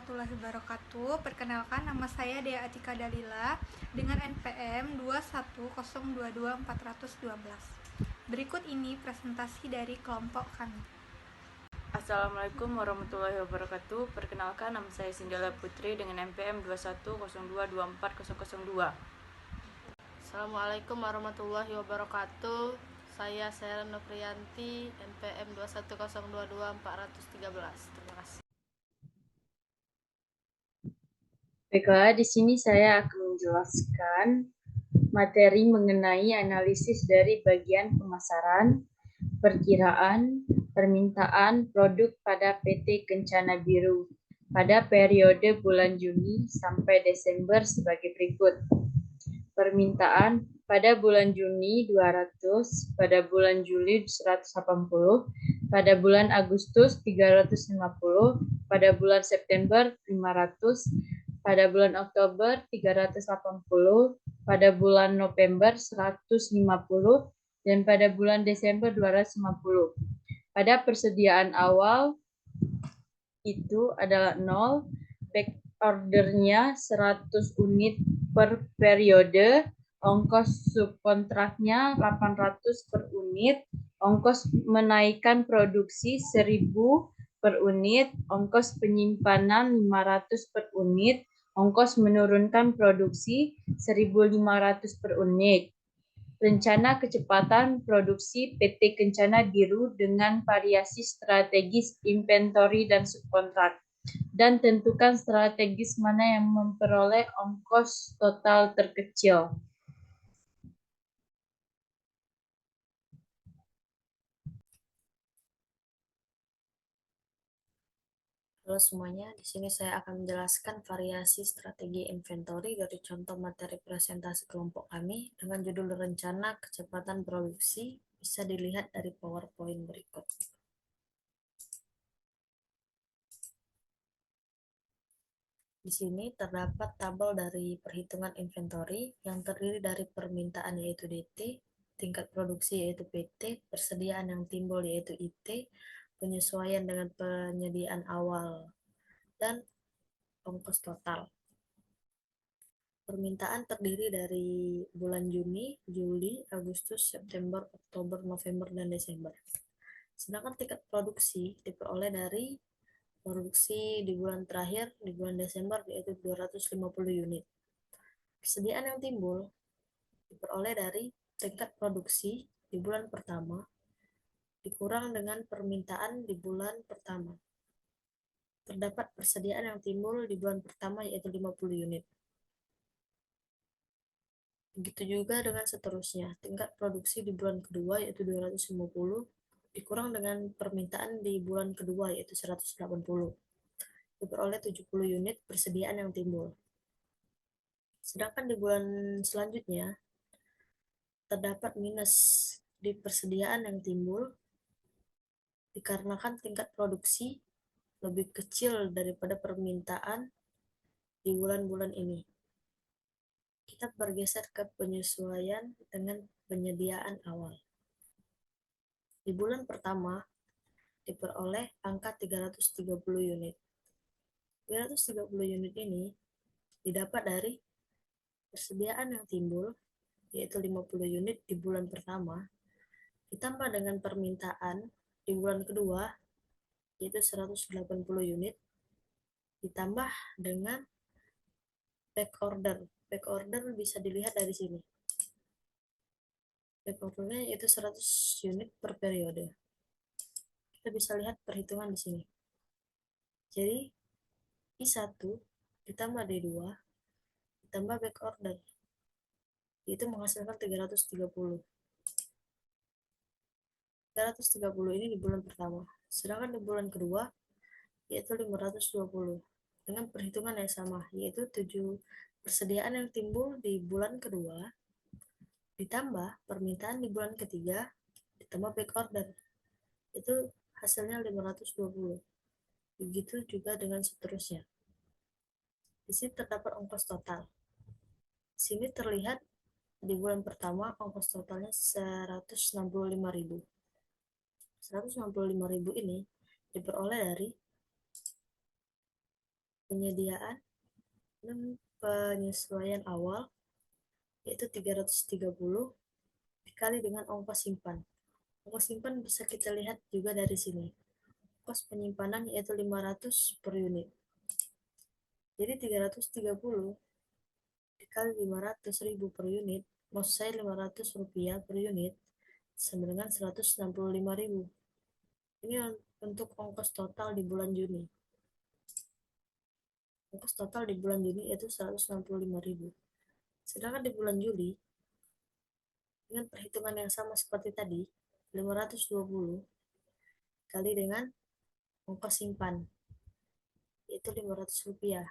warahmatullahi wabarakatuh. Perkenalkan, nama saya Dea Atika Dalila dengan NPM 210224412. Berikut ini presentasi dari kelompok kami. Assalamualaikum warahmatullahi wabarakatuh. Perkenalkan, nama saya Sindela Putri dengan NPM 210224402. Assalamualaikum warahmatullahi wabarakatuh. Saya Seren Nofrianti, NPM 210224413. Terima kasih. Baiklah, di sini saya akan menjelaskan materi mengenai analisis dari bagian pemasaran, perkiraan, permintaan produk pada PT Kencana Biru pada periode bulan Juni sampai Desember sebagai berikut. Permintaan pada bulan Juni 200, pada bulan Juli 180, pada bulan Agustus 350, pada bulan September 500, pada bulan Oktober 380, pada bulan November 150, dan pada bulan Desember 250. Pada persediaan awal itu adalah 0, back ordernya 100 unit per periode, ongkos subkontraknya 800 per unit, ongkos menaikkan produksi 1000 per unit, ongkos penyimpanan 500 per unit, ongkos menurunkan produksi 1.500 per unit. Rencana kecepatan produksi PT Kencana Biru dengan variasi strategis inventory dan subkontrak, dan tentukan strategis mana yang memperoleh ongkos total terkecil. Halo semuanya, di sini saya akan menjelaskan variasi strategi inventory dari contoh materi presentasi kelompok kami dengan judul rencana kecepatan produksi. Bisa dilihat dari PowerPoint berikut. Di sini terdapat tabel dari perhitungan inventory yang terdiri dari permintaan yaitu DT, tingkat produksi yaitu PT, persediaan yang timbul yaitu IT, penyesuaian dengan penyediaan awal, dan ongkos total. Permintaan terdiri dari bulan Juni, Juli, Agustus, September, Oktober, November, dan Desember. Sedangkan tingkat produksi diperoleh dari produksi di bulan terakhir, di bulan Desember, yaitu 250 unit. Persediaan yang timbul diperoleh dari tingkat produksi di bulan pertama dikurang dengan permintaan di bulan pertama. Terdapat persediaan yang timbul di bulan pertama yaitu 50 unit. Begitu juga dengan seterusnya. Tingkat produksi di bulan kedua yaitu 250 dikurang dengan permintaan di bulan kedua yaitu 180. Diperoleh 70 unit persediaan yang timbul. Sedangkan di bulan selanjutnya terdapat minus di persediaan yang timbul dikarenakan tingkat produksi lebih kecil daripada permintaan di bulan-bulan ini. Kita bergeser ke penyesuaian dengan penyediaan awal. Di bulan pertama diperoleh angka 330 unit. 330 unit ini didapat dari persediaan yang timbul yaitu 50 unit di bulan pertama ditambah dengan permintaan di bulan kedua yaitu 180 unit ditambah dengan back order. Back order bisa dilihat dari sini. Back ordernya yaitu 100 unit per periode. Kita bisa lihat perhitungan di sini. Jadi I1 ditambah D2 ditambah back order itu menghasilkan 330. 330 ini di bulan pertama. Sedangkan di bulan kedua yaitu 520 dengan perhitungan yang sama yaitu 7 persediaan yang timbul di bulan kedua ditambah permintaan di bulan ketiga ditambah back order itu hasilnya 520. Begitu juga dengan seterusnya. Di sini terdapat ongkos total. Di sini terlihat di bulan pertama ongkos totalnya 165.000. 165.000 ini diperoleh dari penyediaan dan penyesuaian awal yaitu 330 dikali dengan ongkos simpan. Ongkos simpan bisa kita lihat juga dari sini. Ongkos penyimpanan yaitu 500 per unit. Jadi 330 dikali 500.000 per unit, maksud saya 500 rupiah per unit, sama dengan 165.000. Ini untuk ongkos total di bulan Juni. Ongkos total di bulan Juni yaitu 165.000. Sedangkan di bulan Juli, dengan perhitungan yang sama seperti tadi, 520 kali dengan ongkos simpan, yaitu 500 rupiah,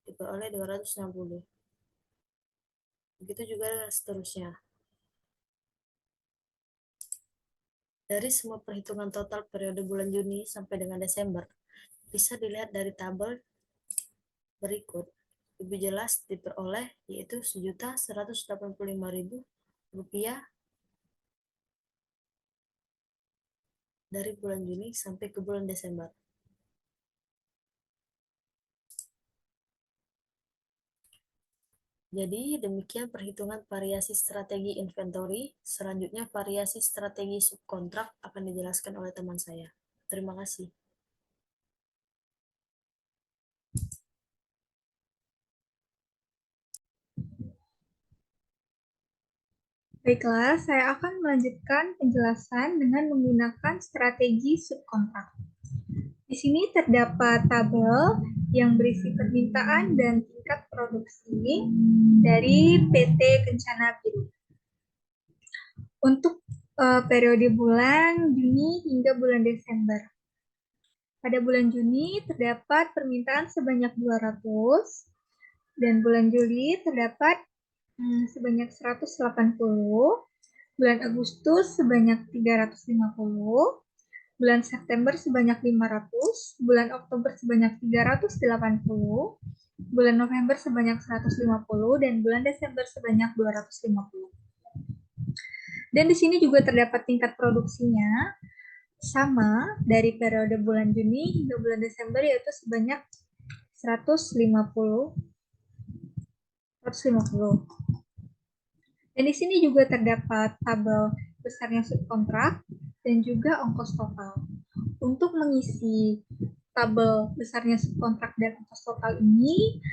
diperoleh 260. Begitu juga dengan seterusnya. Dari semua perhitungan total periode bulan Juni sampai dengan Desember, bisa dilihat dari tabel berikut. Lebih jelas diperoleh yaitu Rp1.185.000 dari bulan Juni sampai ke bulan Desember. Jadi demikian perhitungan variasi strategi inventory. Selanjutnya variasi strategi subkontrak akan dijelaskan oleh teman saya. Terima kasih. Baiklah, saya akan melanjutkan penjelasan dengan menggunakan strategi subkontrak. Di sini terdapat tabel yang berisi permintaan dan tingkat produksi dari PT Kencana Biru. Untuk periode bulan Juni hingga bulan Desember. Pada bulan Juni terdapat permintaan sebanyak 200 dan bulan Juli terdapat sebanyak 180, bulan Agustus sebanyak 350, bulan September sebanyak 500, bulan Oktober sebanyak 380, bulan November sebanyak 150, dan bulan Desember sebanyak 250. Dan di sini juga terdapat tingkat produksinya sama dari periode bulan Juni hingga bulan Desember, yaitu sebanyak 150. Dan di sini juga terdapat tabel besarnya subkontrak dan juga ongkos total. Untuk mengisi tabel besarnya subkontrak dan ongkos total ini,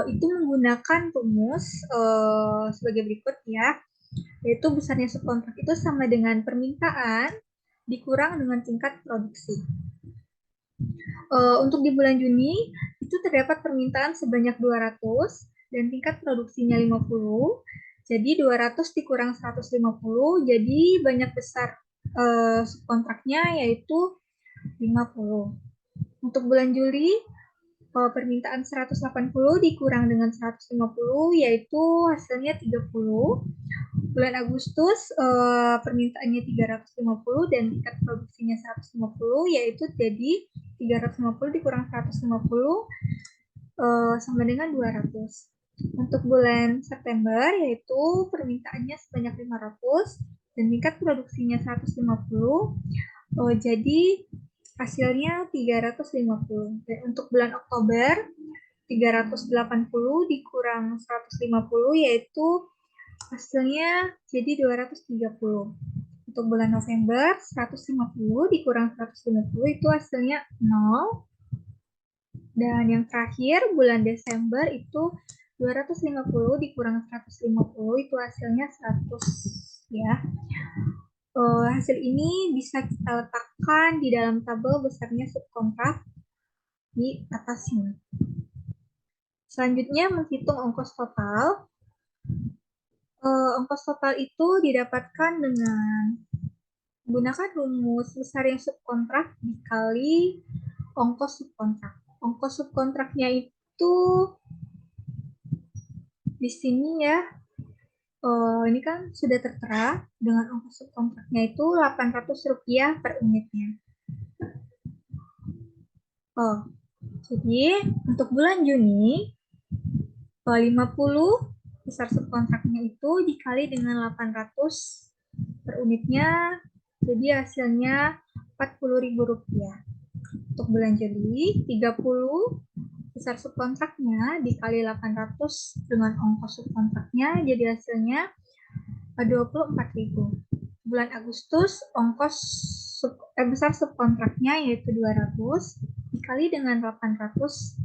itu menggunakan rumus sebagai berikut ya, yaitu besarnya subkontrak itu sama dengan permintaan dikurang dengan tingkat produksi. Untuk di bulan Juni, itu terdapat permintaan sebanyak 200 dan tingkat produksinya 50. Jadi 200 dikurang 150, jadi banyak besar subkontraknya yaitu 50. Untuk bulan Juli, permintaan 180 dikurang dengan 150, yaitu hasilnya 30. Bulan Agustus, permintaannya 350 dan tingkat produksinya 150, yaitu jadi 350 dikurang 150 sama dengan 200. Untuk bulan September, yaitu permintaannya sebanyak 500 dan tingkat produksinya 150, jadi hasilnya 350. Dan untuk bulan Oktober, 380 dikurang 150, yaitu hasilnya jadi 230. Untuk bulan November, 150 dikurang 150, itu hasilnya 0. Dan yang terakhir, bulan Desember itu 250 dikurang 150, itu hasilnya 100 ya. Hasil ini bisa kita letakkan di dalam tabel besarnya subkontrak di atasnya. Selanjutnya menghitung ongkos total. Ongkos total itu didapatkan dengan menggunakan rumus besarnya subkontrak dikali ongkos subkontrak. Ongkos subkontraknya itu di sini ya, ini kan sudah tertera dengan ongkos subkontraknya itu Rp800 per unitnya. Jadi untuk bulan Juni 50 besar subkontraknya itu dikali dengan 800 per unitnya, jadi hasilnya Rp40.000. Untuk bulan Juli 30 besar subkontraknya dikali 800 dengan ongkos subkontraknya, jadi hasilnya 24.000. Bulan Agustus ongkos besar subkontraknya yaitu 200 dikali dengan 800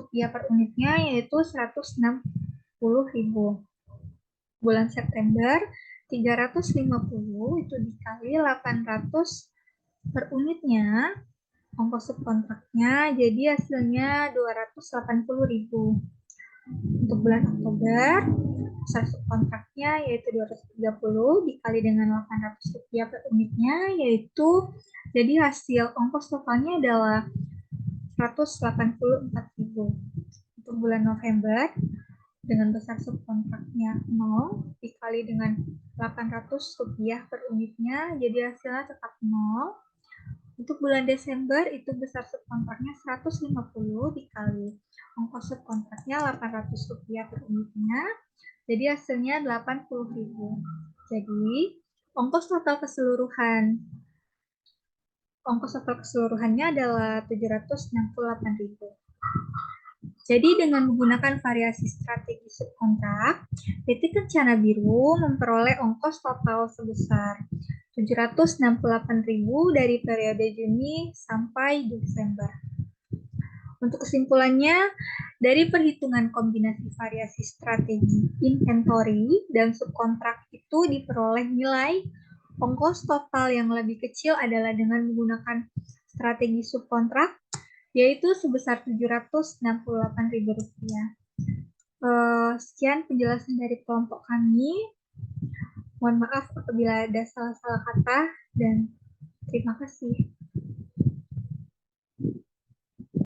rupiah per unitnya yaitu 160.000. Bulan September 350 itu dikali 800 per unitnya, ongkos subkontraknya jadi hasilnya 280.000. Untuk bulan Oktober besar subkontraknya yaitu 230 dikali dengan 800 rupiah per unitnya, yaitu jadi hasil ongkos totalnya adalah 184.000. Untuk bulan November dengan besar subkontraknya 0 dikali dengan 800 rupiah per unitnya, jadi hasilnya tetap 0. Untuk bulan Desember itu besar subkontraknya 150 dikali ongkos subkontraknya 800 rupiah per unitnya, jadi hasilnya 80.000. Jadi ongkos total keseluruhannya adalah 768.000. Jadi dengan menggunakan variasi strategi subkontrak, PT Kencana Biru memperoleh ongkos total sebesar 768.000 dari periode Juni sampai Desember. Untuk kesimpulannya, dari perhitungan kombinasi variasi strategi inventory dan subkontrak itu diperoleh nilai ongkos total yang lebih kecil adalah dengan menggunakan strategi subkontrak, yaitu sebesar 768.000 rupiah. Sekian penjelasan dari kelompok kami. Mohon maaf apabila ada salah-salah kata dan terima kasih.